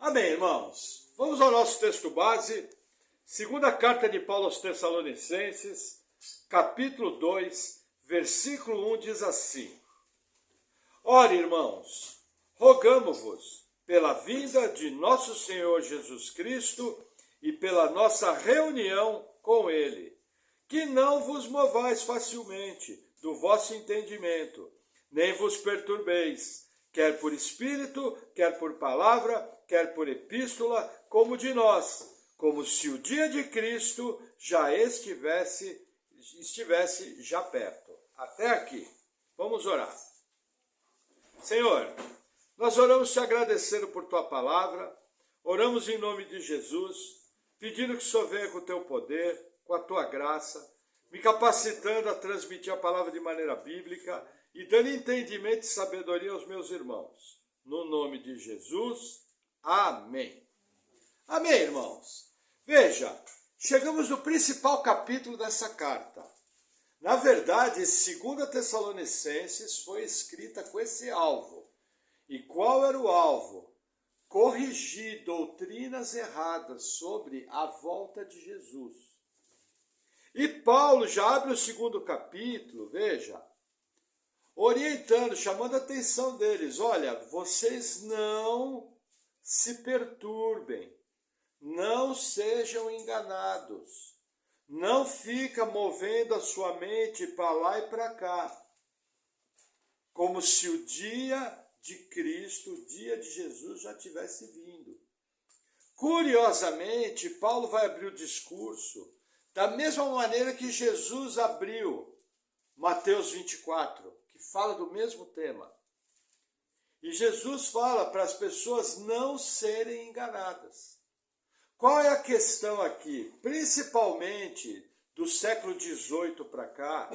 Amém, irmãos. Vamos ao nosso texto base, segunda carta de Paulo aos Tessalonicenses, capítulo 2, versículo 1 diz assim: Ora, irmãos, rogamo-vos, pela vinda de nosso Senhor Jesus Cristo e pela nossa reunião com Ele, que não vos movais facilmente do vosso entendimento, nem vos perturbeis, quer por espírito, quer por palavra, quer por epístola, como de nós, como se o dia de Cristo já estivesse já perto. Até aqui. Vamos orar. Senhor, nós oramos te agradecendo por tua palavra, oramos em nome de Jesus, pedindo que o Senhor venha com o teu poder, com a tua graça, me capacitando a transmitir a palavra de maneira bíblica e dando entendimento e sabedoria aos meus irmãos. No nome de Jesus, amém. Amém, irmãos. Veja, chegamos no principal capítulo dessa carta. Na verdade, 2 Tessalonicenses foi escrita com esse alvo. E qual era o alvo? Corrigir doutrinas erradas sobre a volta de Jesus. E Paulo já abre o segundo capítulo, veja, orientando, chamando a atenção deles. Olha, vocês não se perturbem, não sejam enganados, não fica movendo a sua mente para lá e para cá, como se o dia de Cristo, o dia de Jesus já tivesse vindo. Curiosamente, Paulo vai abrir o discurso da mesma maneira que Jesus abriu Mateus 24, que fala do mesmo tema. E Jesus fala para as pessoas não serem enganadas. Qual é a questão aqui? Principalmente do século XVIII para cá,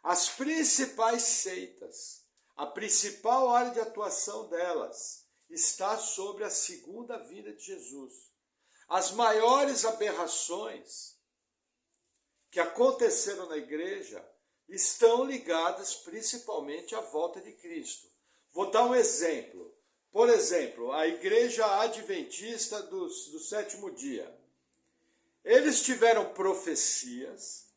as principais seitas, a principal área de atuação delas está sobre a segunda vinda de Jesus. As maiores aberrações que aconteceram na igreja estão ligadas principalmente à volta de Cristo. Vou dar um exemplo. Por exemplo, a igreja adventista do sétimo dia. Eles tiveram profecias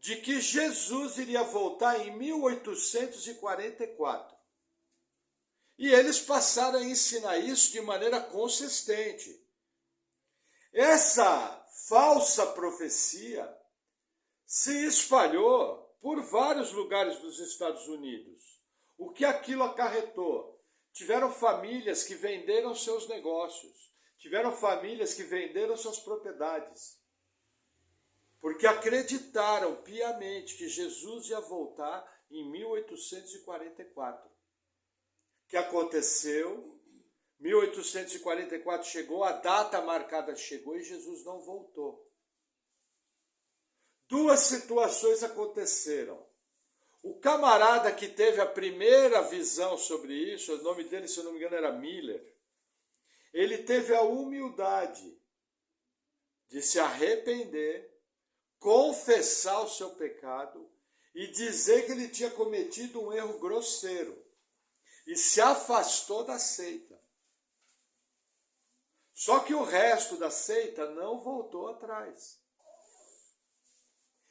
de que Jesus iria voltar em 1844. E eles passaram a ensinar isso de maneira consistente. Essa falsa profecia se espalhou por vários lugares dos Estados Unidos. O que aquilo acarretou? Tiveram famílias que venderam seus negócios, tiveram famílias que venderam suas propriedades, porque acreditaram piamente que Jesus ia voltar em 1844. O que aconteceu? 1844 chegou, a data marcada chegou e Jesus não voltou. Duas situações aconteceram. O camarada que teve a primeira visão sobre isso, o nome dele, se eu não me engano, era Miller, ele teve a humildade de se arrepender, confessar o seu pecado e dizer que ele tinha cometido um erro grosseiro e se afastou da seita. Só que o resto da seita não voltou atrás.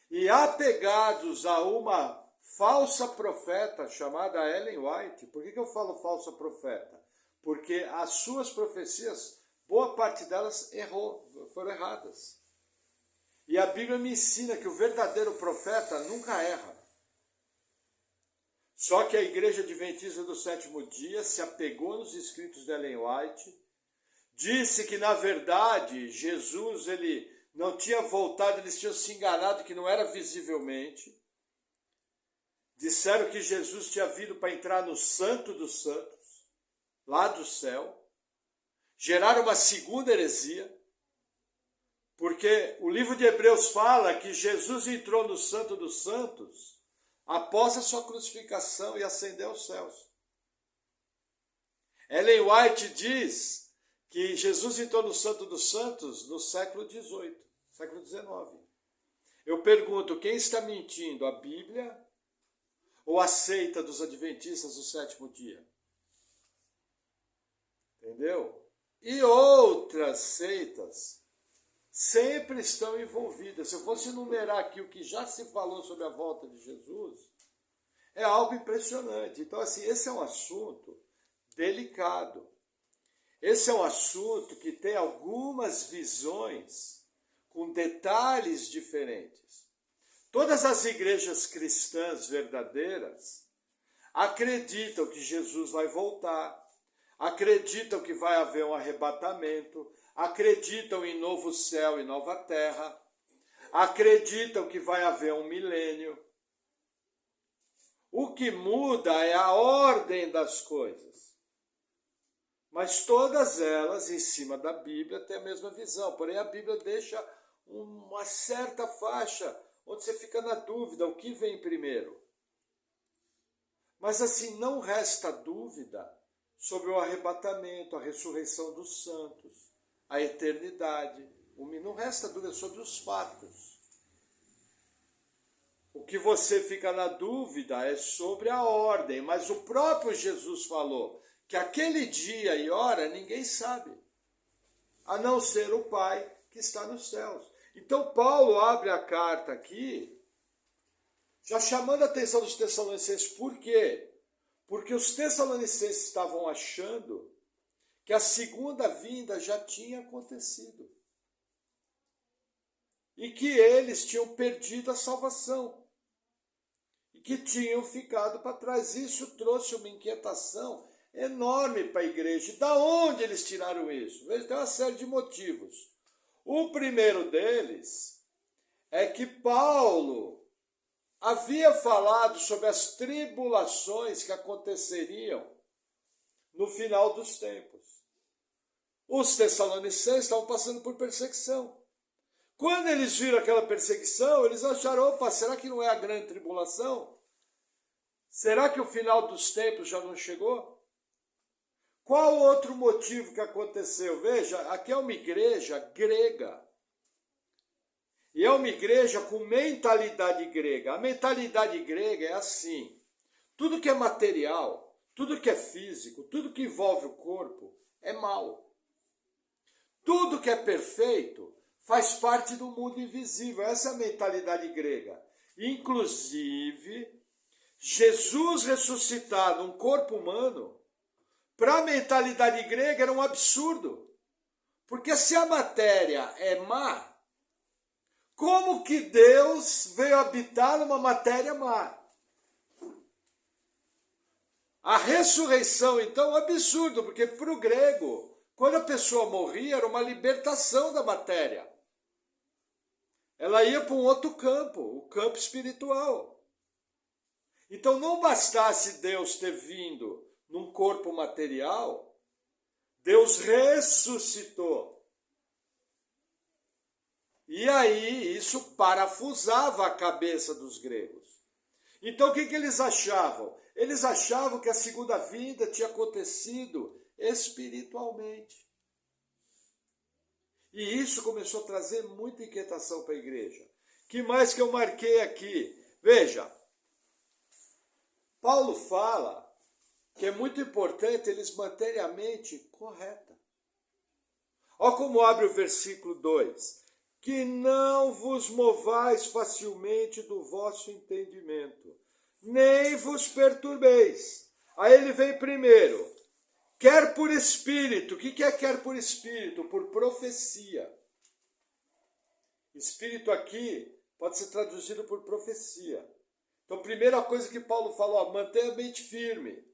E apegados a uma falsa profeta chamada Ellen White. Por que eu falo falsa profeta? Porque as suas profecias, boa parte delas foram erradas. E a Bíblia me ensina que o verdadeiro profeta nunca erra. Só que a igreja adventista do sétimo dia se apegou nos escritos de Ellen White, disse que na verdade Jesus ele não tinha voltado, eles tinham se enganado, que não era visivelmente. Disseram que Jesus tinha vindo para entrar no Santo dos Santos, lá do céu. Geraram uma segunda heresia, porque o livro de Hebreus fala que Jesus entrou no Santo dos Santos após a sua crucificação e ascendeu aos céus. Ellen White diz que Jesus entrou no Santo dos Santos no século XVIII, século XIX. Eu pergunto, quem está mentindo, a Bíblia ou a seita dos adventistas do sétimo dia? Entendeu? e outras seitas sempre estão envolvidas. Se eu fosse enumerar aqui o que já se falou sobre a volta de Jesus, é algo impressionante. Então, assim, esse é um assunto delicado. Esse é um assunto que tem algumas visões com detalhes diferentes. Todas as igrejas cristãs verdadeiras acreditam que Jesus vai voltar, acreditam que vai haver um arrebatamento, acreditam em novo céu e nova terra, acreditam que vai haver um milênio. O que muda é a ordem das coisas. Mas todas elas, em cima da Bíblia, têm a mesma visão. Porém, a Bíblia deixa uma certa faixa onde você fica na dúvida, o que vem primeiro. Mas assim, não resta dúvida sobre o arrebatamento, a ressurreição dos santos, a eternidade. Não resta dúvida sobre os fatos. O que você fica na dúvida é sobre a ordem, mas o próprio Jesus falou que aquele dia e hora ninguém sabe, a não ser o Pai que está nos céus. Então Paulo abre a carta aqui, já chamando a atenção dos Tessalonicenses. Por quê? Porque os Tessalonicenses estavam achando que a segunda vinda já tinha acontecido e que eles tinham perdido a salvação e que tinham ficado para trás. Isso trouxe uma inquietação enorme para a igreja. E da onde eles tiraram isso? Veja, tem uma série de motivos. O primeiro deles é que Paulo havia falado sobre as tribulações que aconteceriam no final dos tempos. Os Tessalonicenses estavam passando por perseguição. Quando eles viram aquela perseguição, eles acharam, opa, será que não é a grande tribulação? Será que o final dos tempos já não chegou? Qual outro motivo que aconteceu? Veja, aqui é uma igreja grega. E é uma igreja com mentalidade grega. A mentalidade grega é assim: tudo que é material, tudo que é físico, tudo que envolve o corpo é mal. Tudo que é perfeito faz parte do mundo invisível. Essa é a mentalidade grega. Inclusive, Jesus ressuscitar num corpo humano, para a mentalidade grega era um absurdo. Porque se a matéria é má, como que Deus veio habitar numa matéria má? A ressurreição, então, é um absurdo, porque para o grego, quando a pessoa morria, era uma libertação da matéria. Ela ia para um outro campo, o campo espiritual. Então, não bastasse Deus ter vindo num corpo material, Deus ressuscitou. E aí isso parafusava a cabeça dos gregos. Então o que eles achavam? Eles achavam que a segunda vinda tinha acontecido espiritualmente. E isso começou a trazer muita inquietação para a igreja. Que mais que eu marquei aqui? Veja, Paulo fala que é muito importante eles manterem a mente correta. Olha como abre o versículo 2. Que não vos movais facilmente do vosso entendimento, nem vos perturbeis. Aí ele vem primeiro, quer por espírito. O que é quer por espírito? Por profecia. Espírito aqui pode ser traduzido por profecia. Então, primeira coisa que Paulo falou, mantenha a mente firme.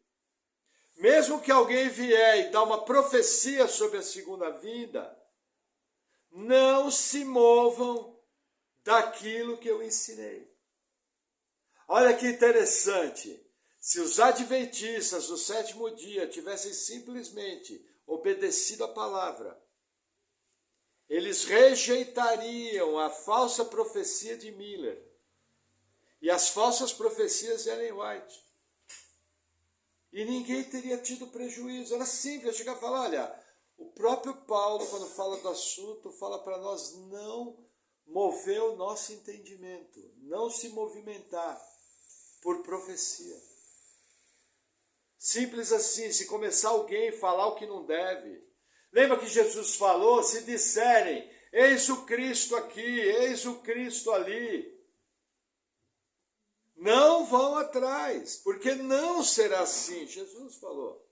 Mesmo que alguém vier e dar uma profecia sobre a segunda vinda, não se movam daquilo que eu ensinei. Olha que interessante. Se os adventistas do sétimo dia tivessem simplesmente obedecido a palavra, eles rejeitariam a falsa profecia de Miller e as falsas profecias de Ellen White. E ninguém teria tido prejuízo. Era simples, chegar a falar, olha, o próprio Paulo, quando fala do assunto, fala para nós não mover o nosso entendimento, não se movimentar por profecia. Simples assim, se começar alguém a falar o que não deve. Lembra que Jesus falou, se disserem, eis o Cristo aqui, eis o Cristo ali, não vão atrás, porque não será assim. Jesus falou.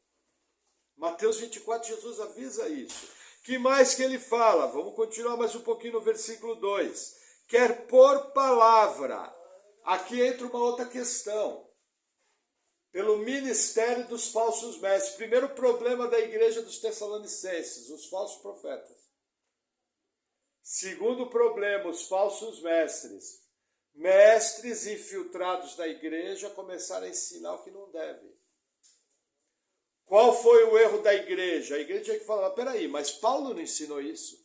Mateus 24, Jesus avisa isso. Que mais que ele fala? Vamos continuar mais um pouquinho no versículo 2. Quer por palavra. Aqui entra uma outra questão. Pelo ministério dos falsos mestres. Primeiro problema da igreja dos Tessalonicenses, os falsos profetas. Segundo problema, os falsos mestres. Mestres infiltrados da igreja começaram a ensinar o que não deve. Qual foi o erro da igreja? A igreja tinha que falar, peraí, mas Paulo não ensinou isso?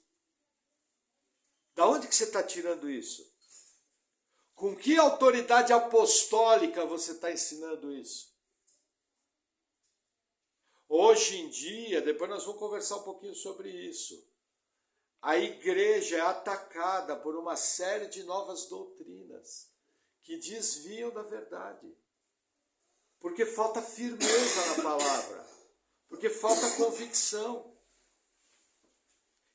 Da onde que você está tirando isso? Com que autoridade apostólica você está ensinando isso? Hoje em dia, depois nós vamos conversar um pouquinho sobre isso, a igreja é atacada por uma série de novas doutrinas que desviam da verdade. Porque falta firmeza na palavra. Porque falta convicção.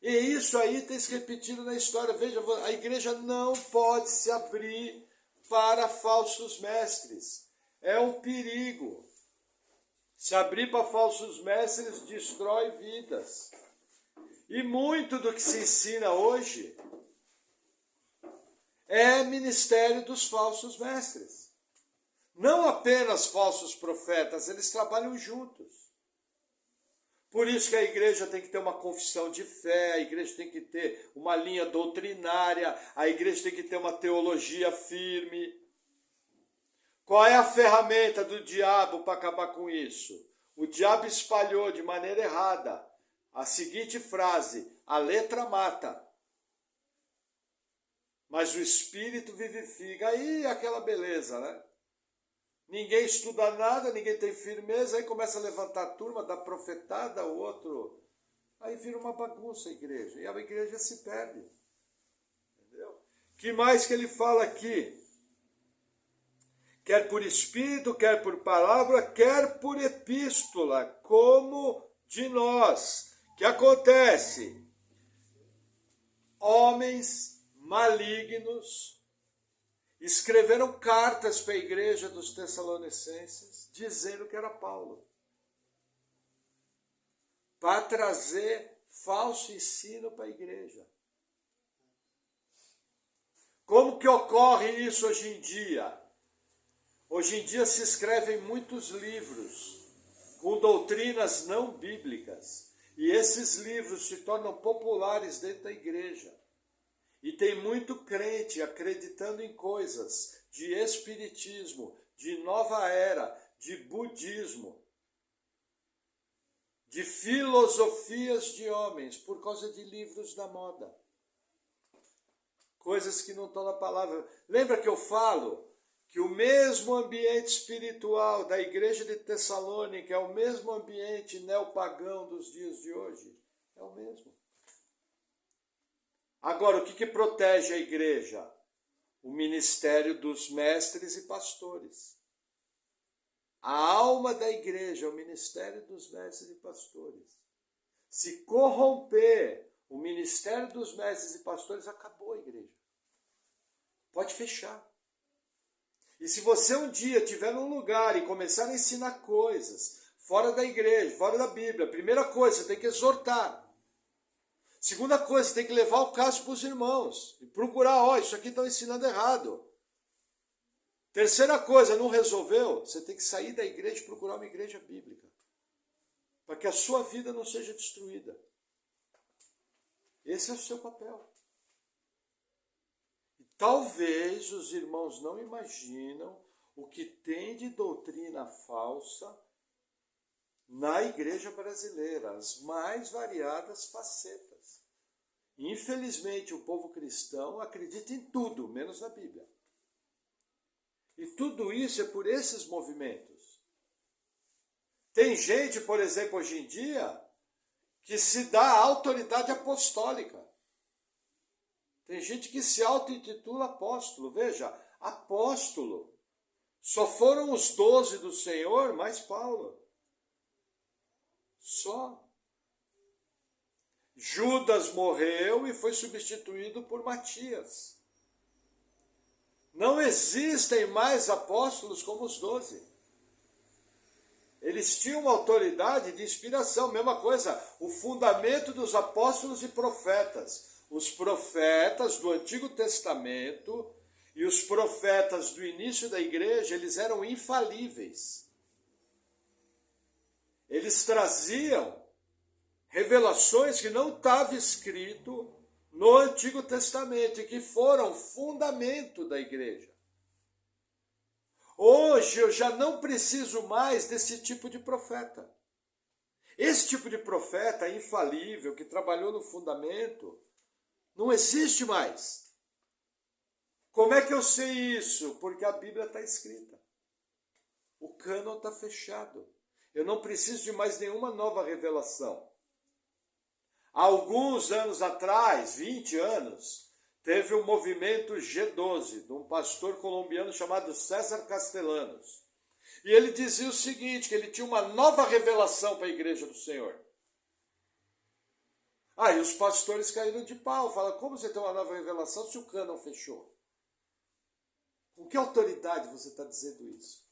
E isso aí tem se repetido na história. Veja, a igreja não pode se abrir para falsos mestres. É um perigo. Se abrir para falsos mestres destrói vidas. E muito do que se ensina hoje é ministério dos falsos mestres. Não apenas falsos profetas, eles trabalham juntos. Por isso que a igreja tem que ter uma confissão de fé, a igreja tem que ter uma linha doutrinária, a igreja tem que ter uma teologia firme. Qual é a ferramenta do diabo para acabar com isso? O diabo espalhou de maneira errada a seguinte frase: a letra mata, mas o espírito vivifica. Aí aquela beleza, né? Ninguém estuda nada, ninguém tem firmeza, aí começa a levantar a turma, dá profetada, o outro. Aí vira uma bagunça a igreja, e a igreja se perde. Entendeu? Que mais que ele fala aqui? Quer por espírito, quer por palavra, quer por epístola, como de nós. O que acontece? Homens malignos escreveram cartas para a igreja dos Tessalonicenses, dizendo que era Paulo, para trazer falso ensino para a igreja. Como que ocorre isso hoje em dia? Hoje em dia se escrevem muitos livros com doutrinas não bíblicas, e esses livros se tornam populares dentro da igreja. E tem muito crente acreditando em coisas de espiritismo, de nova era, de budismo, de filosofias de homens, por causa de livros da moda. Coisas que não estão na palavra. Lembra que eu falo que o mesmo ambiente espiritual da igreja de Tessalônica é o mesmo ambiente neopagão dos dias de hoje? É o mesmo. Agora, o que protege a igreja? O ministério dos mestres e pastores. A alma da igreja é o ministério dos mestres e pastores. Se corromper o ministério dos mestres e pastores, acabou a igreja. Pode fechar. E se você um dia estiver num lugar e começar a ensinar coisas fora da igreja, fora da Bíblia, primeira coisa, você tem que exortar. Segunda coisa, você tem que levar o caso para os irmãos e procurar, isso aqui estão ensinando errado. Terceira coisa, não resolveu? Você tem que sair da igreja e procurar uma igreja bíblica, para que a sua vida não seja destruída. Esse é o seu papel. E talvez os irmãos não imaginam o que tem de doutrina falsa na igreja brasileira, as mais variadas facetas. Infelizmente, o povo cristão acredita em tudo, menos na Bíblia. E tudo isso é por esses movimentos. Tem gente, por exemplo, hoje em dia, que se dá autoridade apostólica. Tem gente que se auto-intitula apóstolo. Veja, apóstolo. Só foram os 12 do Senhor, mais Paulo. Só. Judas morreu e foi substituído por Matias. Não existem mais apóstolos como os 12. Eles tinham autoridade de inspiração, mesma coisa, o fundamento dos apóstolos e profetas. Os profetas do Antigo Testamento e os profetas do início da igreja, eles eram infalíveis. Eles traziam revelações que não estava escrito no Antigo Testamento e que foram fundamento da igreja. Hoje eu já não preciso mais desse tipo de profeta. Esse tipo de profeta infalível, que trabalhou no fundamento, não existe mais. Como é que eu sei isso? Porque a Bíblia está escrita. O cânon está fechado. Eu não preciso de mais nenhuma nova revelação. Há alguns anos atrás, 20 anos, teve um movimento G12, de um pastor colombiano chamado César Castellanos. E ele dizia o seguinte, que ele tinha uma nova revelação para a igreja do Senhor. E os pastores caíram de pau, falaram, como você tem uma nova revelação se o cânon fechou? Com que autoridade você está dizendo isso?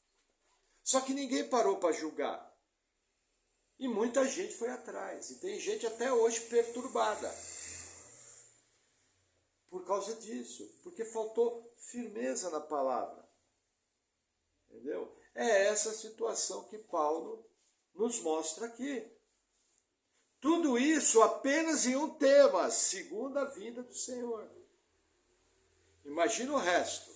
Só que ninguém parou para julgar. E muita gente foi atrás. E tem gente até hoje perturbada. Por causa disso. Porque faltou firmeza na palavra. Entendeu? É essa situação que Paulo nos mostra aqui. Tudo isso apenas em um tema. Segunda vinda do Senhor. Imagina o resto.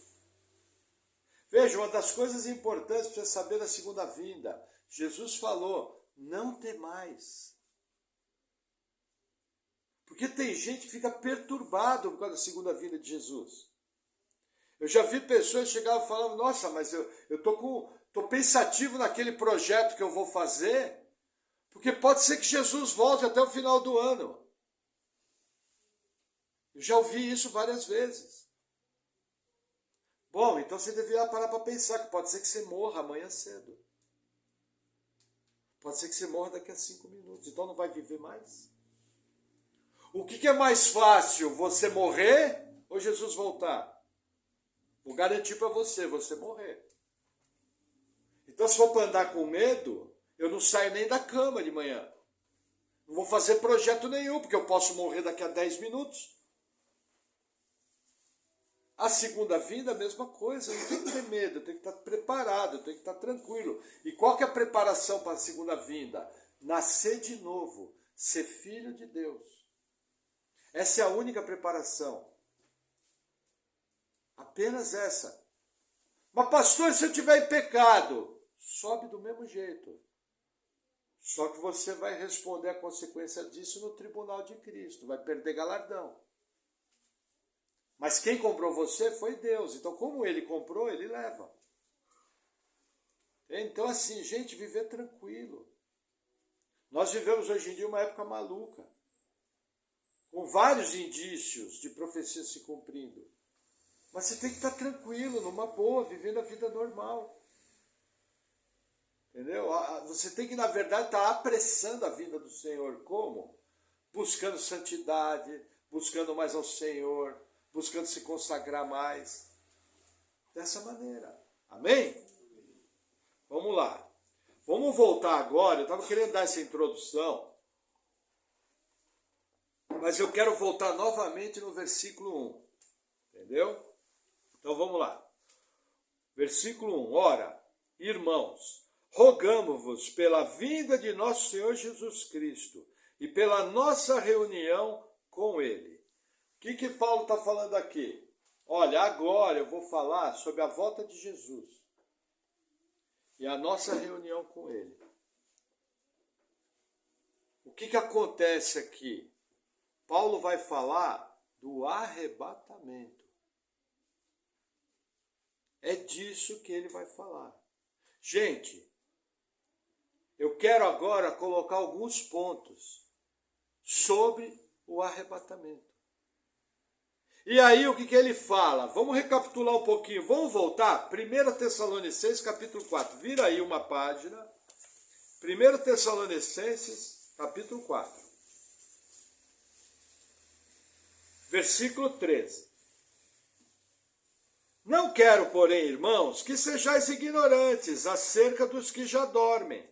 Veja, uma das coisas importantes para você saber da segunda vinda. Jesus falou, não temais. Porque tem gente que fica perturbado por causa da segunda vinda de Jesus. Eu já vi pessoas chegarem e falando, nossa, mas eu tô pensativo naquele projeto que eu vou fazer, porque pode ser que Jesus volte até o final do ano. Eu já ouvi isso várias vezes. Bom, então você deveria parar para pensar que pode ser que você morra amanhã cedo. Pode ser que você morra daqui a 5 minutos, então não vai viver mais. O que é mais fácil, você morrer ou Jesus voltar? Vou garantir para você morrer. Então se for para andar com medo, eu não saio nem da cama de manhã. Não vou fazer projeto nenhum, porque eu posso morrer daqui a 10 minutos. A segunda vinda, a mesma coisa, eu não tenho que ter medo, eu tenho que estar preparado, eu tenho que estar tranquilo. E qual que é a preparação para a segunda vinda? Nascer de novo, ser filho de Deus. Essa é a única preparação. Apenas essa. Mas pastor, se eu tiver em pecado, sobe do mesmo jeito. Só que você vai responder a consequência disso no tribunal de Cristo, vai perder galardão. Mas quem comprou você foi Deus. Então, como ele comprou, ele leva. Então, assim, gente, viver tranquilo. Nós vivemos hoje em dia uma época maluca. Com vários indícios de profecia se cumprindo. Mas você tem que estar tranquilo, numa boa, vivendo a vida normal. Entendeu? Você tem que, na verdade, estar apressando a vinda do Senhor. Como? Buscando santidade, buscando mais ao Senhor, buscando se consagrar mais. Dessa maneira. Amém? Vamos lá. Vamos voltar agora. Eu estava querendo dar essa introdução, mas eu quero voltar novamente no versículo 1. Entendeu? Então vamos lá. Versículo 1. Ora, irmãos, rogamo-vos pela vinda de nosso Senhor Jesus Cristo e pela nossa reunião com Ele. O que Paulo está falando aqui? Olha, agora eu vou falar sobre a volta de Jesus e a nossa reunião com Ele. O que acontece aqui? Paulo vai falar do arrebatamento. É disso que ele vai falar. Gente, eu quero agora colocar alguns pontos sobre o arrebatamento. E aí o que ele fala? Vamos recapitular um pouquinho, vamos voltar? 1 Tessalonicenses capítulo 4, vira aí uma página. 1 Tessalonicenses capítulo 4. Versículo 13. Não quero, porém, irmãos, que sejais ignorantes acerca dos que já dormem,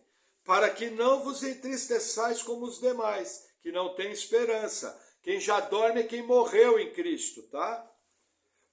para que não vos entristeçais como os demais, que não têm esperança. Quem já dorme é quem morreu em Cristo, tá?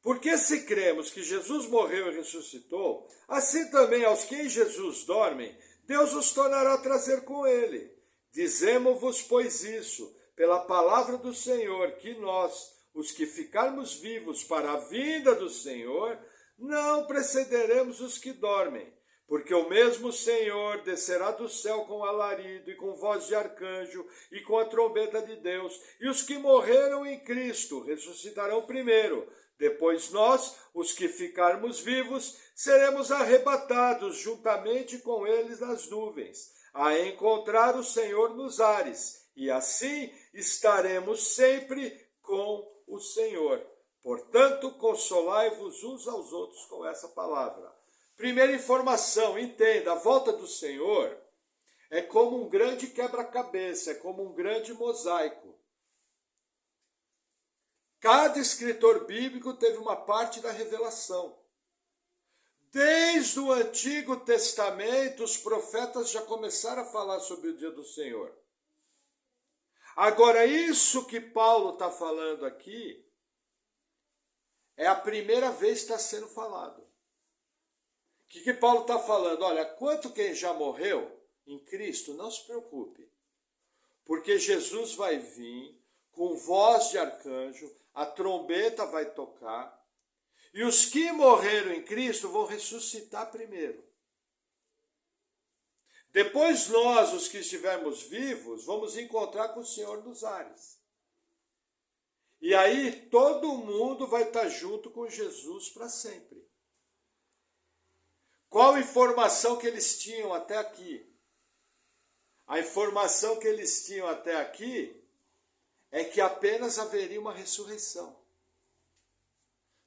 Porque se cremos que Jesus morreu e ressuscitou, assim também aos que em Jesus dormem, Deus os tornará a trazer com ele. Dizemo-vos, pois, isso, pela palavra do Senhor, que nós, os que ficarmos vivos para a vinda do Senhor, não precederemos os que dormem, porque o mesmo Senhor descerá do céu com alarido e com voz de arcanjo e com a trombeta de Deus, e os que morreram em Cristo ressuscitarão primeiro. Depois nós, os que ficarmos vivos, seremos arrebatados juntamente com eles nas nuvens, a encontrar o Senhor nos ares, e assim estaremos sempre com o Senhor. Portanto, consolai-vos uns aos outros com essa palavra. Primeira informação, entenda, a volta do Senhor é como um grande quebra-cabeça, é como um grande mosaico. Cada escritor bíblico teve uma parte da revelação. Desde o Antigo Testamento, os profetas já começaram a falar sobre o dia do Senhor. Agora, isso que Paulo está falando aqui, é a primeira vez que está sendo falado. O que Paulo está falando? Olha, quanto quem já morreu em Cristo, não se preocupe. Porque Jesus vai vir com voz de arcanjo, a trombeta vai tocar, e os que morreram em Cristo vão ressuscitar primeiro. Depois nós, os que estivermos vivos, vamos encontrar com o Senhor nos ares. E aí todo mundo vai estar junto com Jesus para sempre. Qual a informação que eles tinham até aqui? A informação que eles tinham até aqui é que apenas haveria uma ressurreição.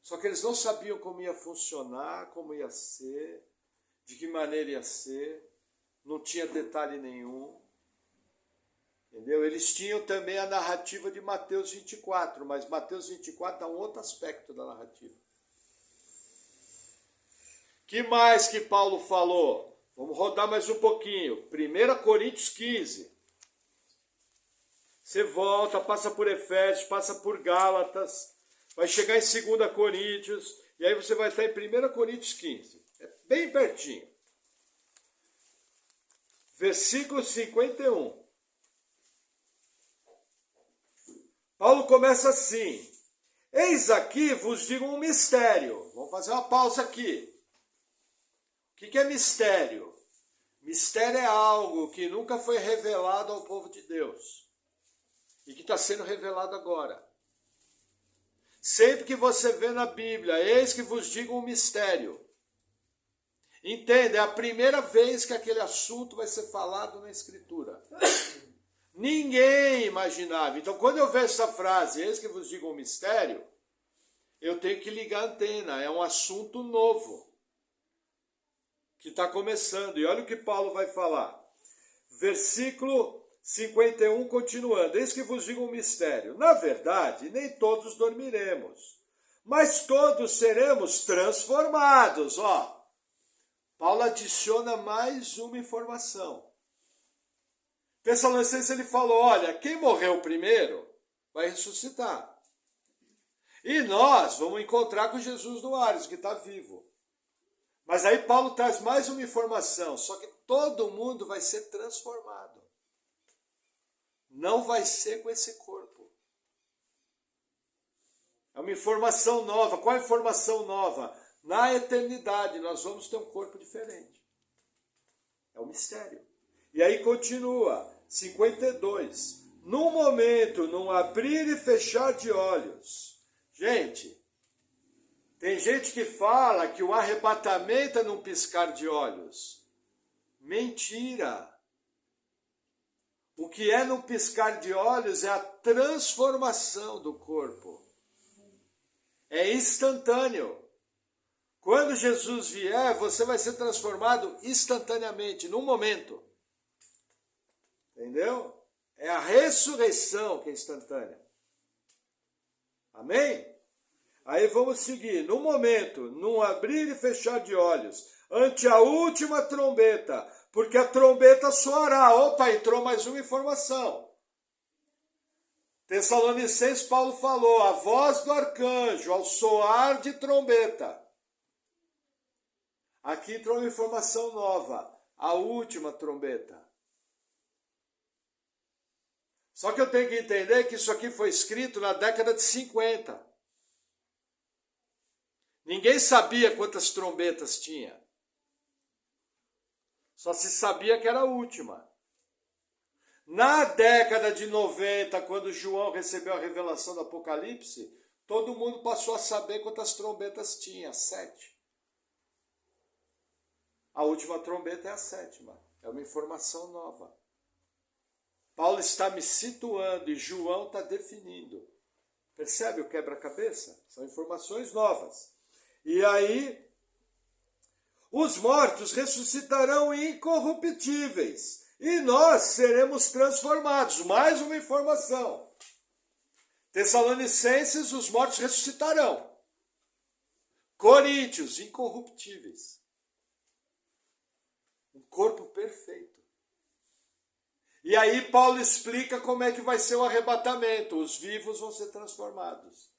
Só que eles não sabiam como ia funcionar, como ia ser, de que maneira ia ser, não tinha detalhe nenhum. Entendeu? Eles tinham também a narrativa de Mateus 24, mas Mateus 24 dá um outro aspecto da narrativa. Que mais que Paulo falou? Vamos rodar mais um pouquinho. 1 Coríntios 15. Você volta, passa por Efésios, passa por Gálatas, vai chegar em 2 Coríntios, e aí você vai estar em 1 Coríntios 15. É bem pertinho. Versículo 51. Paulo começa assim: eis aqui vos digo um mistério. Vamos fazer uma pausa aqui. O que é mistério? Mistério é algo que nunca foi revelado ao povo de Deus e que está sendo revelado agora. Sempre que você vê na Bíblia, eis que vos digo um mistério. Entenda, é a primeira vez que aquele assunto vai ser falado na Escritura. Ninguém imaginava. Então, quando eu vejo essa frase, eis que vos digo um mistério, eu tenho que ligar a antena. É um assunto novo que está começando. E olha o que Paulo vai falar. Versículo 51, continuando. Eis que vos digo um mistério. Na verdade, nem todos dormiremos, mas todos seremos transformados. Ó, Paulo adiciona mais uma informação. Tessalonicenses, ele falou, olha, quem morreu primeiro vai ressuscitar. E nós vamos encontrar com Jesus no Ares, que está vivo. Mas aí Paulo traz mais uma informação, só que todo mundo vai ser transformado. Não vai ser com esse corpo. É uma informação nova. Qual a informação nova? Na eternidade nós vamos ter um corpo diferente. É um mistério. E aí continua, 52. Num momento, num abrir e fechar de olhos. Gente, tem gente que fala que o arrebatamento é num piscar de olhos. Mentira! O que é num piscar de olhos é a transformação do corpo. É instantâneo. Quando Jesus vier, você vai ser transformado instantaneamente, num momento. Entendeu? É a ressurreição que é instantânea. Amém? Aí vamos seguir. No momento, num abrir e fechar de olhos, ante a última trombeta, porque a trombeta soará. Opa, entrou mais uma informação. Tessalonicenses, Paulo falou, a voz do arcanjo, ao soar de trombeta. Aqui entrou uma informação nova, a última trombeta. Só que eu tenho que entender que isso aqui foi escrito na década de 50. Ninguém sabia quantas trombetas tinha. Só se sabia que era a última. Na década de 90, quando João recebeu a revelação do Apocalipse, todo mundo passou a saber quantas trombetas tinha, 7. A última trombeta é a 7ª. É uma informação nova. Paulo está me situando e João está definindo. Percebe o quebra-cabeça? São informações novas. E aí, os mortos ressuscitarão incorruptíveis e nós seremos transformados. Mais uma informação. Tessalonicenses, os mortos ressuscitarão. Coríntios, incorruptíveis. Um corpo perfeito. E aí Paulo explica como é que vai ser o arrebatamento. Os vivos vão ser transformados.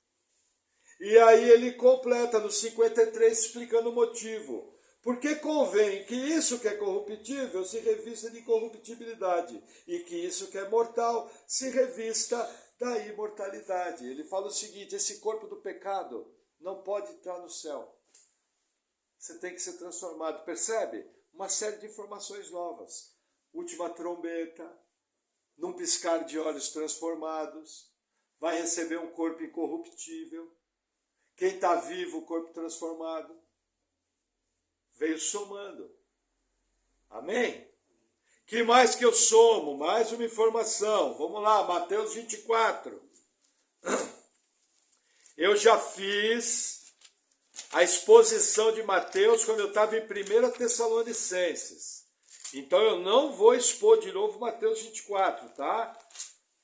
E aí ele completa no 53 explicando o motivo. Porque convém que isso que é corruptível se revista de incorruptibilidade e que isso que é mortal se revista da imortalidade. Ele fala o seguinte, esse corpo do pecado não pode entrar no céu. Você tem que ser transformado. Percebe? Uma série de informações novas. Última trombeta, num piscar de olhos transformados, vai receber um corpo incorruptível. Quem está vivo, o corpo transformado. Veio somando. Amém? Que mais que eu somo? Mais uma informação. Vamos lá, Mateus 24. Eu já fiz a exposição de Mateus quando eu estava em 1 Tessalonicenses. Então eu não vou expor de novo Mateus 24, tá?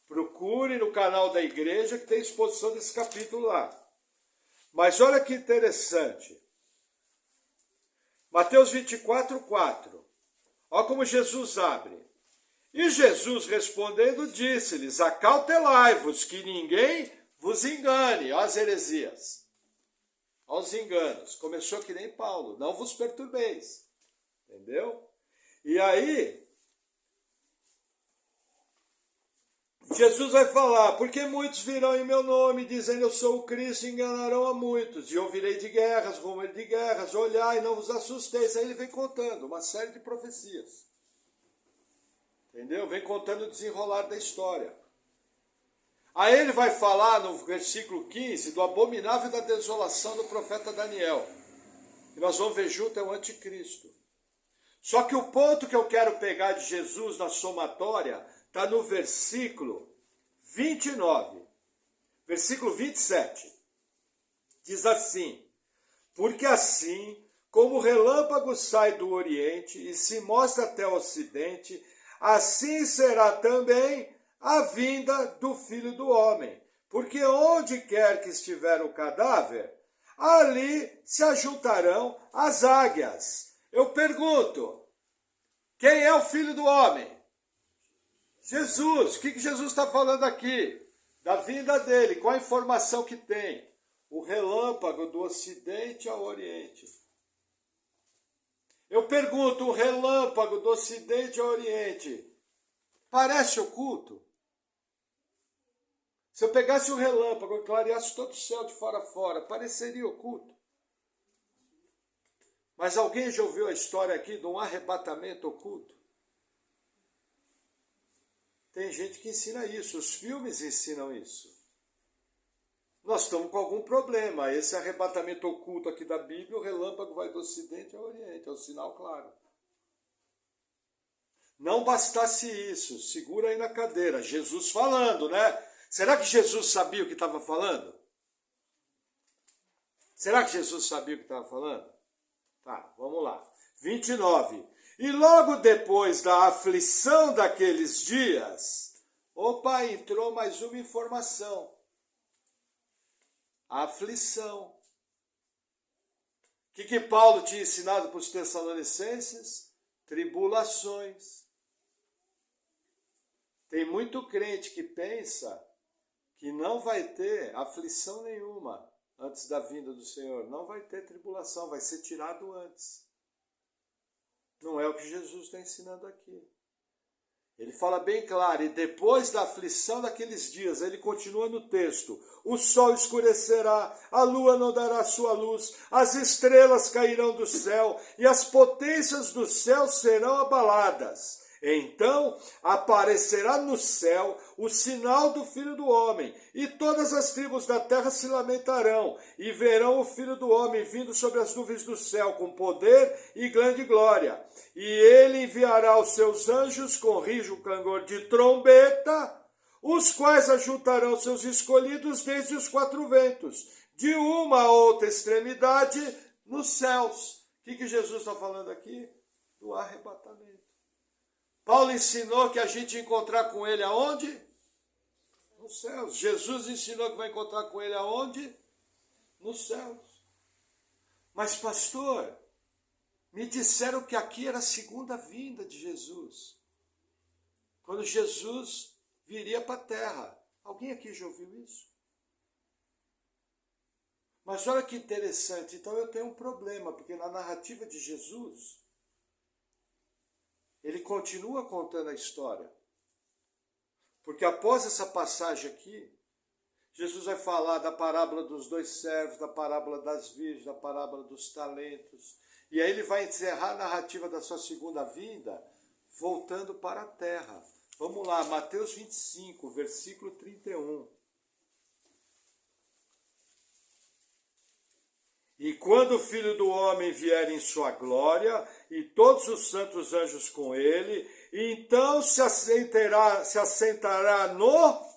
Procure no canal da igreja que tem exposição desse capítulo lá. Mas olha que interessante. Mateus 24, 4. Olha como Jesus abre. E Jesus respondendo disse-lhes, acautelai-vos que ninguém vos engane. Olha as heresias. Olha os enganos. Começou que nem Paulo. Não vos perturbeis. Entendeu? E aí, Jesus vai falar, porque muitos virão em meu nome, dizendo eu sou o Cristo, e enganarão a muitos. E ouvirei de guerras, rumor de guerras, olhai, não vos assusteis. Aí ele vem contando uma série de profecias. Entendeu? Vem contando o desenrolar da história. Aí ele vai falar no versículo 15 do abominável da desolação do profeta Daniel. E nós vamos ver junto é o anticristo. Só que o ponto que eu quero pegar de Jesus na somatória está no versículo 29. Versículo 27. Diz assim, porque assim como o relâmpago sai do Oriente e se mostra até o Ocidente, assim será também a vinda do Filho do Homem. Porque onde quer que estiver o cadáver, ali se ajuntarão as águias. Eu pergunto, quem é o Filho do Homem? Jesus. O que Jesus está falando aqui? Da vinda dele. Qual a informação que tem? O relâmpago do Ocidente ao Oriente. Eu pergunto, o relâmpago do Ocidente ao Oriente parece oculto? Se eu pegasse um relâmpago e clareasse todo o céu de fora a fora, pareceria oculto? Mas alguém já ouviu a história aqui de um arrebatamento oculto? Tem gente que ensina isso, os filmes ensinam isso. Nós estamos com algum problema. Esse arrebatamento oculto aqui da Bíblia, o relâmpago vai do Ocidente ao Oriente, é um sinal claro. Não bastasse isso, segura aí na cadeira, Jesus falando, né? Será que Jesus sabia o que estava falando? Será que Jesus sabia o que estava falando? Tá, vamos lá. 29. E logo depois da aflição daqueles dias, opa, entrou mais uma informação. A aflição. O que Paulo tinha ensinado para os Tessalonicenses? Tribulações. Tem muito crente que pensa que não vai ter aflição nenhuma antes da vinda do Senhor. Não vai ter tribulação, vai ser tirado antes. Não é o que Jesus está ensinando aqui. Ele fala bem claro, e depois da aflição daqueles dias, ele continua no texto, o sol escurecerá, a lua não dará sua luz, as estrelas cairão do céu, e as potências do céu serão abaladas. Então aparecerá no céu o sinal do Filho do Homem, e todas as tribos da terra se lamentarão, e verão o Filho do Homem vindo sobre as nuvens do céu, com poder e grande glória. E ele enviará os seus anjos com rijo clangor de trombeta, os quais ajuntarão seus escolhidos desde os quatro ventos, de uma a outra extremidade nos céus. O que Jesus está falando aqui? Do arrebatamento. Paulo ensinou que a gente ia encontrar com ele aonde? Nos céus. Jesus ensinou que vai encontrar com ele aonde? Nos céus. Mas, pastor, me disseram que aqui era a segunda vinda de Jesus. Quando Jesus viria para a terra. Alguém aqui já ouviu isso? Mas olha que interessante. Então eu tenho um problema, porque na narrativa de Jesus, ele continua contando a história. Porque após essa passagem aqui, Jesus vai falar da parábola dos dois servos, da parábola das virgens, da parábola dos talentos. E aí ele vai encerrar a narrativa da sua segunda vinda, voltando para a terra. Vamos lá, Mateus 25, versículo 31. E quando o Filho do Homem vier em sua glória, e todos os santos anjos com ele, então se assentará no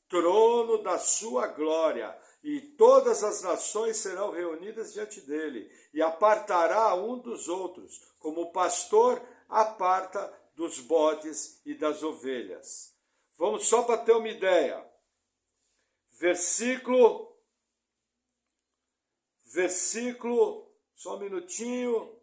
trono da sua glória, e todas as nações serão reunidas diante dele, e apartará um dos outros, como o pastor aparta dos bodes e das ovelhas. Vamos só para ter uma ideia. Versículo, só um minutinho,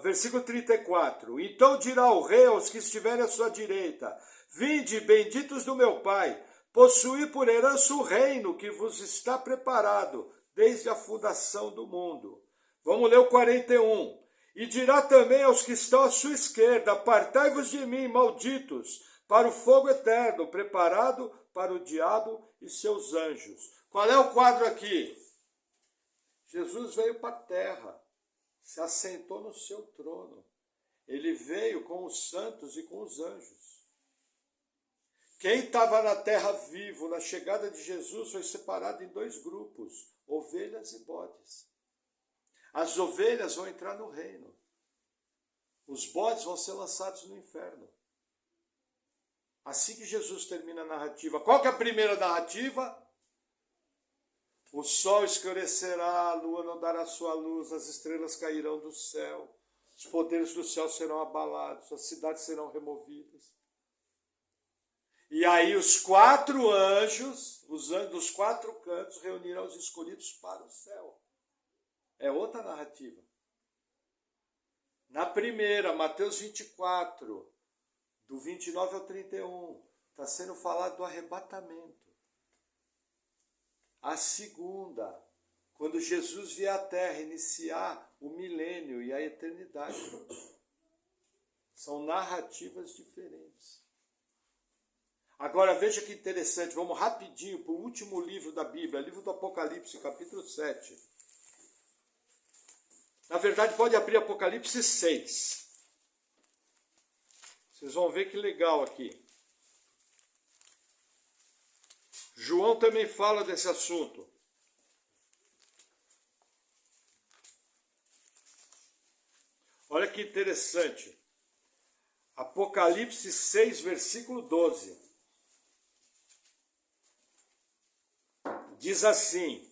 versículo 34. Então dirá o rei aos que estiverem à sua direita: vinde, benditos do meu Pai, possuí por herança o reino que vos está preparado desde a fundação do mundo. Vamos ler o 41. E dirá também aos que estão à sua esquerda: apartai-vos de mim, malditos, para o fogo eterno, preparado para o diabo e seus anjos. Qual é o quadro aqui? Jesus veio para a terra, se assentou no seu trono. Ele veio com os santos e com os anjos. Quem estava na terra vivo, na chegada de Jesus, foi separado em dois grupos, ovelhas e bodes. As ovelhas vão entrar no reino. Os bodes vão ser lançados no inferno. Assim que Jesus termina a narrativa. Qual que é a primeira narrativa? O sol escurecerá, a lua não dará sua luz, as estrelas cairão do céu, os poderes do céu serão abalados, as cidades serão removidas. E aí os quatro anjos, os anjos dos quatro cantos, reunirão os escolhidos para o céu. É outra narrativa. Na primeira, Mateus 24, do 29 ao 31, está sendo falado do arrebatamento. A segunda, quando Jesus vier à terra iniciar o milênio e a eternidade. São narrativas diferentes. Agora veja que interessante, vamos rapidinho para o último livro da Bíblia, livro do Apocalipse, capítulo 7. Na verdade, pode abrir Apocalipse 6. Vocês vão ver que legal aqui. João também fala desse assunto. Olha que interessante. Apocalipse 6, versículo 12. Diz assim: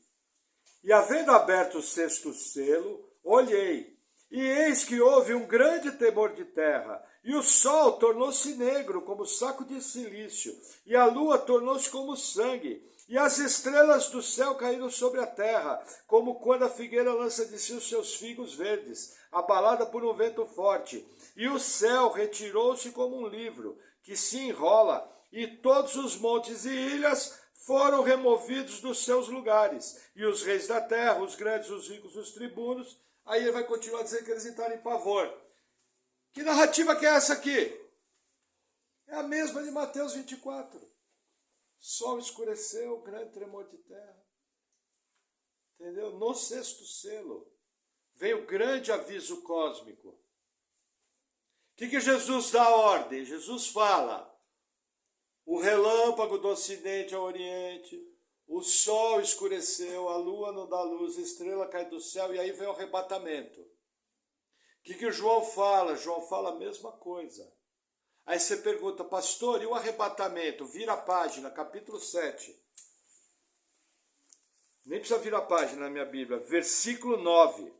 e havendo aberto o sexto selo, olhei, e eis que houve um grande temor de terra, E o sol tornou-se negro como saco de cilício, e a lua tornou-se como sangue, e as estrelas do céu caíram sobre a terra, como quando a figueira lança de si os seus figos verdes, abalada por um vento forte. E o céu retirou-se como um livro, que se enrola, e todos os montes e ilhas foram removidos dos seus lugares. E os reis da terra, os grandes, os ricos, os tribunos, aí ele vai continuar dizendo que eles entraram em pavor. Que narrativa que é essa aqui? É a mesma de Mateus 24. Sol escureceu, grande tremor de terra. Entendeu? No sexto selo veio o grande aviso cósmico. O que Jesus dá a ordem? Jesus fala: o relâmpago do ocidente ao oriente, o sol escureceu, a lua não dá luz, a estrela cai do céu, e aí vem o arrebatamento. O que o João fala? João fala a mesma coisa. Aí você pergunta, pastor, e o arrebatamento? Vira a página, capítulo 7. Nem precisa virar a página na minha Bíblia. Versículo 9.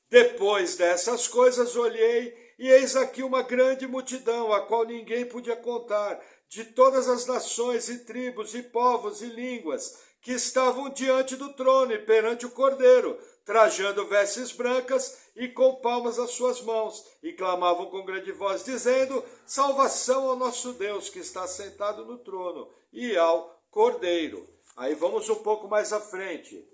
Depois dessas coisas olhei, e eis aqui uma grande multidão, a qual ninguém podia contar, de todas as nações e tribos e povos e línguas, que estavam diante do trono e perante o Cordeiro, trajando vestes brancas e com palmas às suas mãos, e clamavam com grande voz, dizendo: salvação ao nosso Deus, que está sentado no trono, e ao Cordeiro. Aí vamos um pouco mais à frente.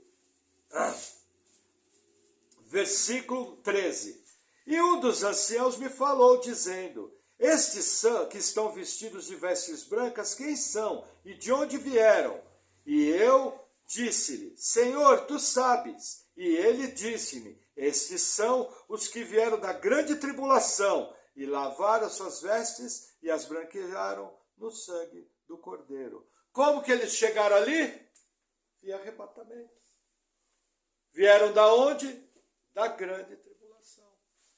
Versículo 13. E um dos anciãos me falou, dizendo: estes que estão vestidos de vestes brancas, quem são e de onde vieram? E eu disse-lhe: Senhor, tu sabes. E ele disse-me: estes são os que vieram da grande tribulação e lavaram as suas vestes e as branquearam no sangue do Cordeiro. Como que eles chegaram ali? Via arrebatamento. Vieram da onde? Da grande tribulação.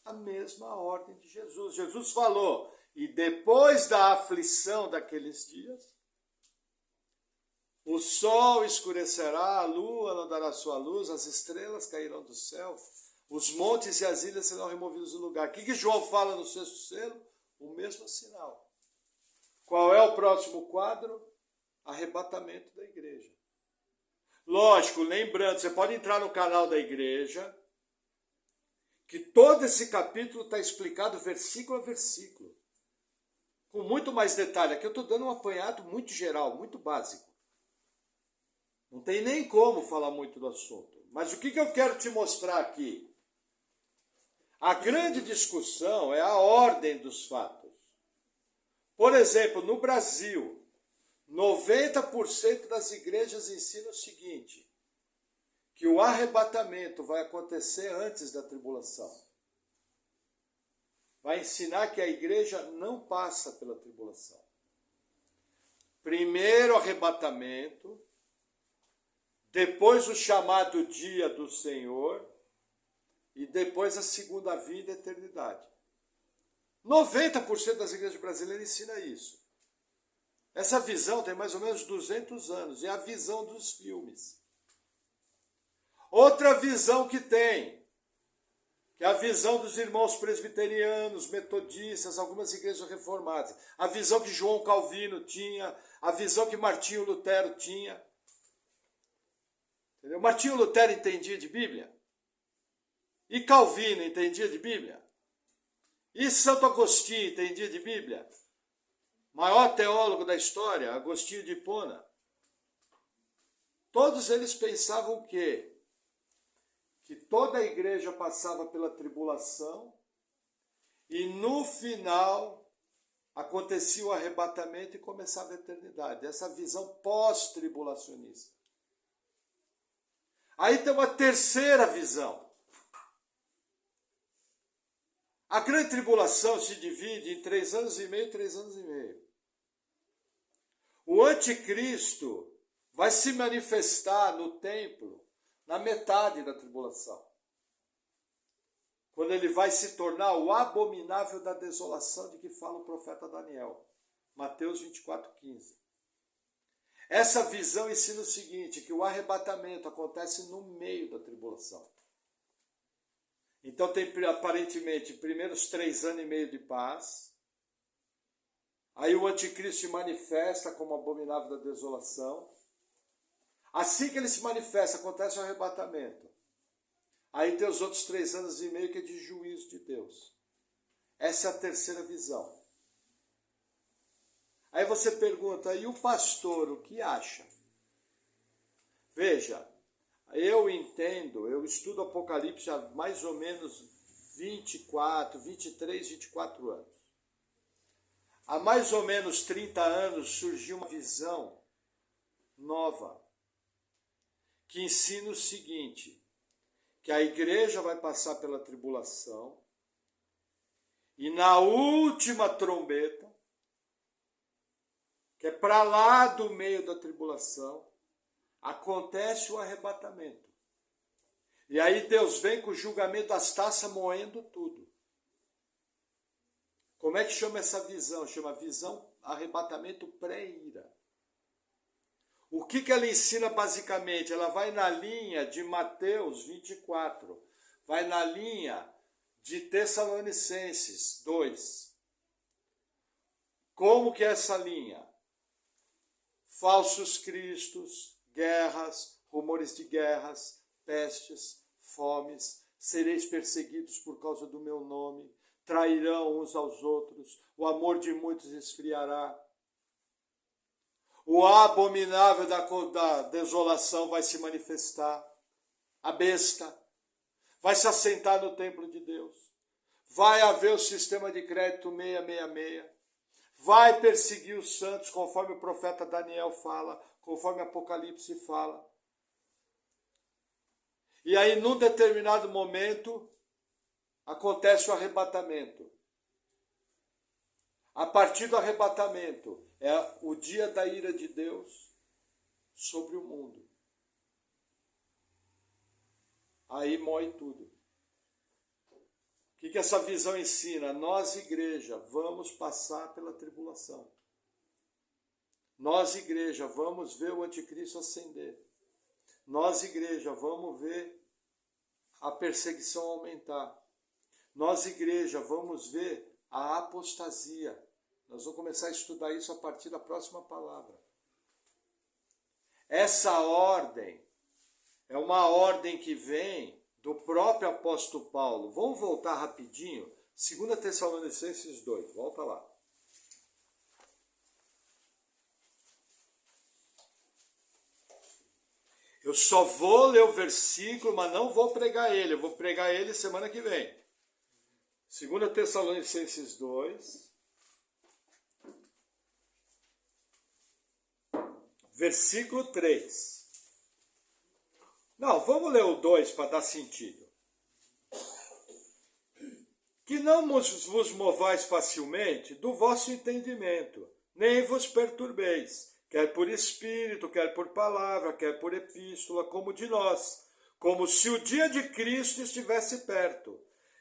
A mesma ordem de Jesus. Jesus falou: e depois da aflição daqueles dias, o sol escurecerá, a lua não dará sua luz, as estrelas cairão do céu, os montes e as ilhas serão removidos do lugar. O que João fala no sexto selo? O mesmo sinal. Qual é o próximo quadro? Arrebatamento da igreja. Lógico, lembrando, você pode entrar no canal da igreja, que todo esse capítulo está explicado versículo a versículo, com muito mais detalhe. Aqui eu estou dando um apanhado muito geral, muito básico. Não tem nem como falar muito do assunto. Mas o que eu quero te mostrar aqui? A grande discussão é a ordem dos fatos. Por exemplo, no Brasil, 90% das igrejas ensinam o seguinte: que o arrebatamento vai acontecer antes da tribulação. Vai ensinar que a igreja não passa pela tribulação. Primeiro arrebatamento, depois o chamado dia do Senhor, e depois a segunda vida e a eternidade. 90% das igrejas brasileiras ensinam isso. Essa visão tem mais ou menos 200 anos, é a visão dos filmes. Outra visão que tem, que é a visão dos irmãos presbiterianos, metodistas, algumas igrejas reformadas. A visão que João Calvino tinha, a visão que Martinho Lutero tinha. Entendeu? Martinho Lutero entendia de Bíblia? E Calvino entendia de Bíblia? E Santo Agostinho entendia de Bíblia? Maior teólogo da história, Agostinho de Hipona. Todos eles pensavam o quê? Que toda a igreja passava pela tribulação e no final acontecia o arrebatamento e começava a eternidade. Essa visão pós-tribulacionista. Aí tem uma terceira visão. A grande tribulação se divide em 3 anos e meio, 3 anos e meio. O anticristo vai se manifestar no templo na metade da tribulação. Quando ele vai se tornar o abominável da desolação de que fala o profeta Daniel. Mateus 24:15. Essa visão ensina o seguinte, que o arrebatamento acontece no meio da tribulação. Então tem aparentemente primeiros 3 anos e meio de paz. Aí o anticristo se manifesta como abominável da desolação. Assim que ele se manifesta, acontece o arrebatamento. Aí tem os outros 3 anos e meio que é de juízo de Deus. Essa é a terceira visão. Aí você pergunta, e o pastor, o que acha? Veja, eu entendo, eu estudo Apocalipse há mais ou menos 24 anos. Há mais ou menos 30 anos surgiu uma visão nova, que ensina o seguinte, que a igreja vai passar pela tribulação, e na última trombeta, que é para lá do meio da tribulação, acontece o arrebatamento. E aí Deus vem com o julgamento das taças moendo tudo. Como é que chama essa visão? Chama visão arrebatamento pré-ira. O que ela ensina basicamente? Ela vai na linha de Mateus 24, vai na linha de Tessalonicenses 2. Como que é essa linha? Falsos cristos, guerras, rumores de guerras, pestes, fomes, sereis perseguidos por causa do meu nome, trairão uns aos outros, o amor de muitos esfriará. O abominável da desolação vai se manifestar, a besta, vai se assentar no templo de Deus, vai haver o sistema de crédito 666, vai perseguir os santos, conforme o profeta Daniel fala, conforme Apocalipse fala. E aí, num determinado momento, acontece o arrebatamento. A partir do arrebatamento, é o dia da ira de Deus sobre o mundo. Aí morre tudo. O que essa visão ensina? Nós, igreja, vamos passar pela tribulação. Nós, igreja, vamos ver o anticristo ascender. Nós, igreja, vamos ver a perseguição aumentar. Nós, igreja, vamos ver a apostasia. Nós vamos começar a estudar isso a partir da próxima palavra. Essa ordem é uma ordem que vem do próprio apóstolo Paulo. Vamos voltar rapidinho. 2 Tessalonicenses 2, volta lá. Eu só vou ler o versículo, mas não vou pregar ele. Eu vou pregar ele semana que vem. 2 Tessalonicenses 2, versículo 3. Não, vamos ler o 2 para dar sentido. Que não vos movais facilmente do vosso entendimento, nem vos perturbeis, quer por espírito, quer por palavra, quer por epístola, como de nós, como se o dia de Cristo estivesse perto.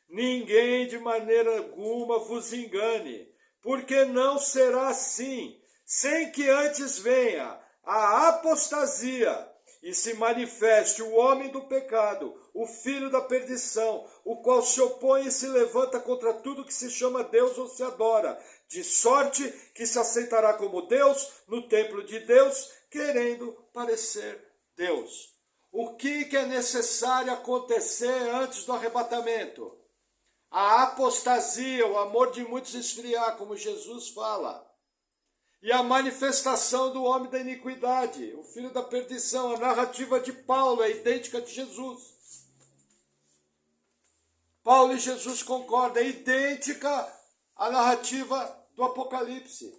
Ninguém de maneira alguma vos engane, porque não será assim, sem que antes venha a apostasia e se manifeste o homem do pecado, o filho da perdição, o qual se opõe e se levanta contra tudo que se chama Deus ou se adora, de sorte que se aceitará como Deus no templo de Deus, querendo parecer Deus. O que é necessário acontecer antes do arrebatamento? A apostasia, o amor de muitos esfriar, como Jesus fala. E a manifestação do homem da iniquidade, o filho da perdição. A narrativa de Paulo é idêntica de Jesus. Paulo e Jesus concordam, é idêntica à narrativa do Apocalipse.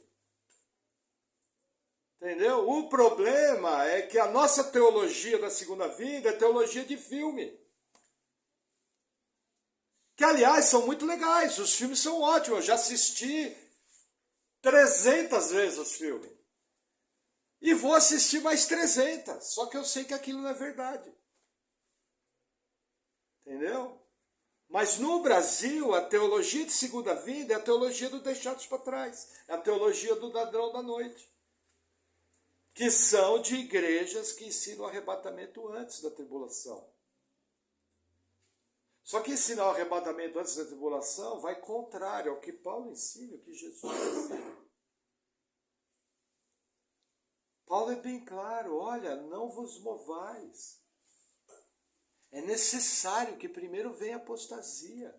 Entendeu? O problema é que a nossa teologia da segunda vinda é teologia de filme. Que, aliás, são muito legais. Os filmes são ótimos. Eu já assisti 300 vezes os filmes. E vou assistir mais 300. Só que eu sei que aquilo não é verdade. Entendeu? Mas no Brasil, a teologia de segunda vinda é a teologia do deixados para trás. É a teologia do ladrão da noite. Que são de igrejas que ensinam o arrebatamento antes da tribulação. Só que ensinar o arrebatamento antes da tribulação vai contrário ao que Paulo ensina, ao que Jesus ensina. Paulo é bem claro, olha, não vos movais. É necessário que primeiro venha a apostasia.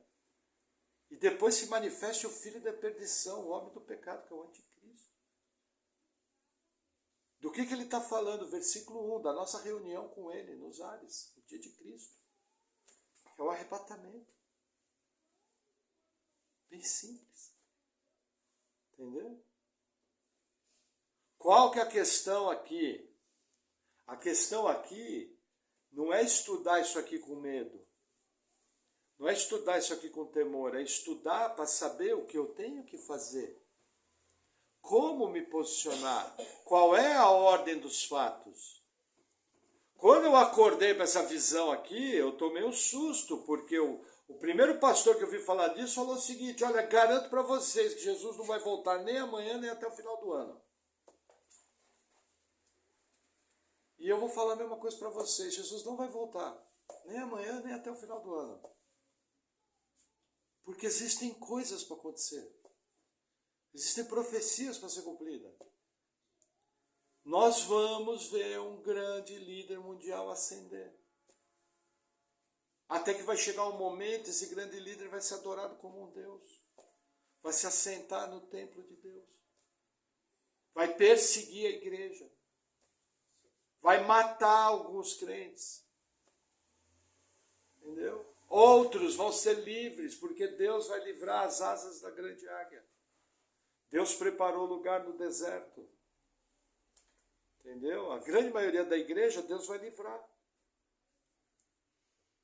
E depois se manifeste o filho da perdição, o homem do pecado, que é o anticristo. Do que ele está falando? Versículo 1, da nossa reunião com ele nos ares, no dia de Cristo. É o arrebatamento. Bem simples. Entendeu? Qual que é a questão aqui? A questão aqui não é estudar isso aqui com medo. Não é estudar isso aqui com temor. É estudar para saber o que eu tenho que fazer. Como me posicionar? Qual é a ordem dos fatos? Quando eu acordei para essa visão aqui, eu tomei um susto, porque o primeiro pastor que eu vi falar disso falou o seguinte, olha, garanto para vocês que Jesus não vai voltar nem amanhã, nem até o final do ano. E eu vou falar a mesma coisa para vocês, Jesus não vai voltar, nem amanhã, nem até o final do ano. Porque existem coisas para acontecer. Existem profecias para ser cumpridas. Nós vamos ver um grande líder mundial ascender. Até que vai chegar um momento, esse grande líder vai ser adorado como um Deus. Vai se assentar no templo de Deus. Vai perseguir a igreja. Vai matar alguns crentes. Entendeu? Outros vão ser livres, porque Deus vai livrar as asas da grande águia. Deus preparou lugar no deserto. Entendeu? A grande maioria da igreja, Deus vai livrar.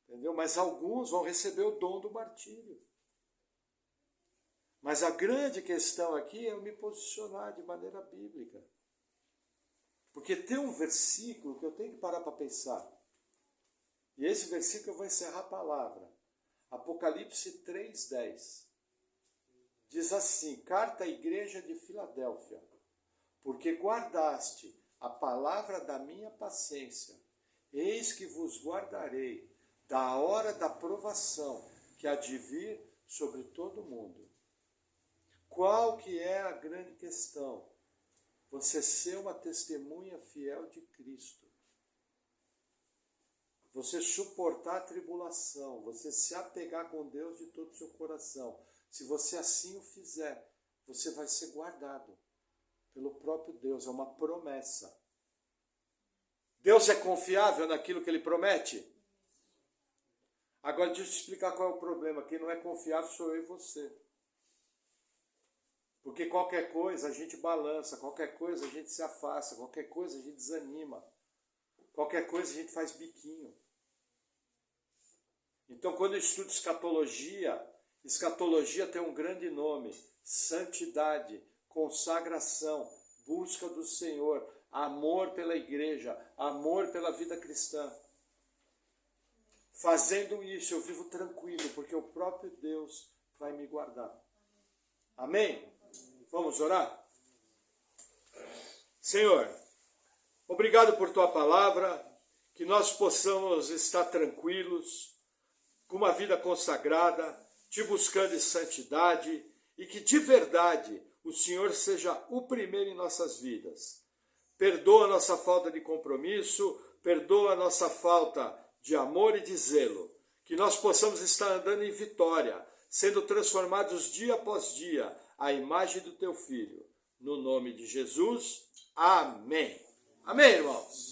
Entendeu? Mas alguns vão receber o dom do martírio. Mas a grande questão aqui é eu me posicionar de maneira bíblica. Porque tem um versículo que eu tenho que parar para pensar. E esse versículo eu vou encerrar a palavra. Apocalipse 3:10. Diz assim, carta à igreja de Filadélfia. Porque guardaste a palavra da minha paciência, eis que vos guardarei da hora da provação que há de vir sobre todo o mundo. Qual que é a grande questão? Você ser uma testemunha fiel de Cristo. Você suportar a tribulação, você se apegar com Deus de todo o seu coração. Se você assim o fizer, você vai ser guardado pelo próprio Deus, é uma promessa. Deus é confiável naquilo que Ele promete? Agora deixa eu te explicar qual é o problema. Quem não é confiável sou eu e você. Porque qualquer coisa a gente balança, qualquer coisa a gente se afasta, qualquer coisa a gente desanima, qualquer coisa a gente faz biquinho. Então quando eu estudo escatologia tem um grande nome, santidade, consagração, busca do Senhor, amor pela igreja, amor pela vida cristã. Fazendo isso eu vivo tranquilo, porque o próprio Deus vai me guardar. Amém? Vamos orar? Senhor, obrigado por tua palavra, que nós possamos estar tranquilos, com uma vida consagrada, te buscando em santidade, e que de verdade o Senhor seja o primeiro em nossas vidas. Perdoa a nossa falta de compromisso, perdoa a nossa falta de amor e de zelo, que nós possamos estar andando em vitória, sendo transformados dia após dia à imagem do teu Filho. No nome de Jesus, amém. Amém, irmãos?